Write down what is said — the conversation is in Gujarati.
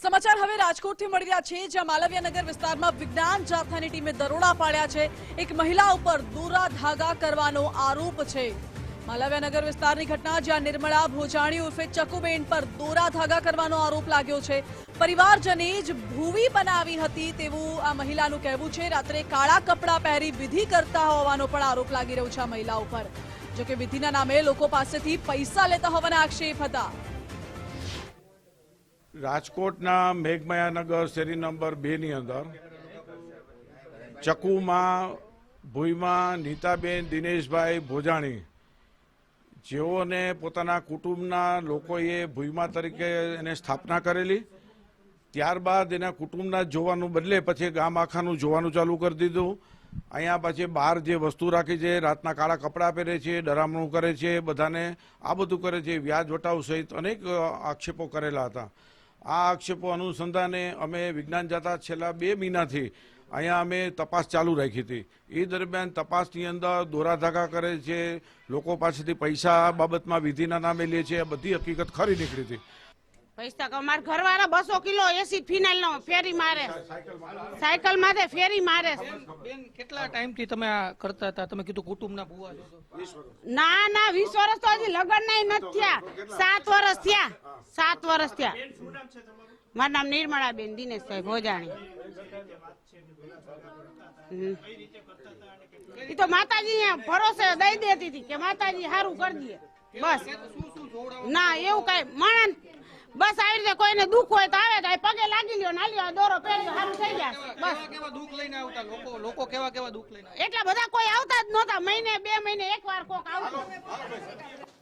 સમાચાર હવે રાજકોટથી મળી રહ્યા છે, જ્યાં માલવીયાનગર વિસ્તારમાં વિજ્ઞાન જાથાની ટીમે દરોડા પાડ્યા છે। એક મહિલા ઉપર દોરા ધાગા કરવાનો આરોપ છે। માલવીયાનગર વિસ્તારની ઘટના, જ્યાં નિર્મળા ભોજાણી ઉર્ફે ચકુબેન પર દોરા ધાગા કરવાનો આરોપ લાગ્યો છે। પરિવારજને જ ભૂવી બનાવી હતી તેવું આ મહિલાનું કહેવું છે। રાત્રે કાળા કપડાં પહેરી વિધિ કરતા હોવાનો પણ આરોપ લાગી રહ્યો છે આ મહિલા ઉપર। જોકે વિધિના નામે લોકો પાસેથી પૈસા લેતા હોવાના આક્ષેપ હતા। રાજકોટના મેઘમાયાનગર શેરી નંબર 2 ની અંદર ચકુમાં ભુઈમાં નીતાબેન દિનેશભાઈ ભોજાણી, જેઓને પોતાના કુટુંબના લોકોએ ભુઈમાં તરીકે એને સ્થાપના કરેલી, ત્યારબાદ એના કુટુંબના જોવાનું બદલે પછી ગામ આખાનું જોવાનું ચાલુ કરી દીધું। અહીંયા પછી બહાર જે વસ્તુ રાખી છે, રાતના કાળા કપડાં પહેરે છે, ડરામણું કરે છે, બધાને આ બધું કરે છે, વ્યાજ વટાવ સહિત અનેક આક્ષેપો કરેલા હતા। આ આક્ષેપો અનુસંધાને અમે વિજ્ઞાન જાથા છેલ્લા 2 મહિનાથી અહીંયા અમે તપાસ ચાલુ રાખી હતી। એ દરમિયાન તપાસની અંદર દોરા ધાગા કરે છે, લોકો પાસેથી પૈસા બાબતમાં વિધિના નામે લે છે, બધી હકીકત ખરી નીકળી હતી। પૈસા અમારા ઘરવાળા 200 કિલો એસિડ ફિનાઇલ નો ફેરી મારે, સાયકલ માથે ફેરી મારે। બેન, કેટલા ટાઈમ થી તમે આ કરતા હતા? તમે કીધું કુટુંબના ભૂવા છો તો? ના 20 વર્ષ તો હજી લગ્ન નહીં નથી થયા, 7 વર્ષ થયા, 7 વર્ષ થયા। મારું નામ નિર્મળાબેન દિનેશભાઈ ભોજાણી। એ તો માતાજી ભરોસે દઈ દેતી હતી કે માતાજી સારું કરી દે, બસ। ના એવું કઈ માણસ બસ આવી રીતે કોઈને દુઃખ હોય તો આવે તો પગે લાગી લ્યો, ના લ્યો દોરો પહેર્યો સારું થઈ જાય, બસ। કેવા દુઃખ લઈને આવતા લોકો? કેવા દુઃખ લઈને? એટલા બધા કોઈ આવતા જ નહોતા, મહિને 2 મહિને એકવાર કોક આવતું।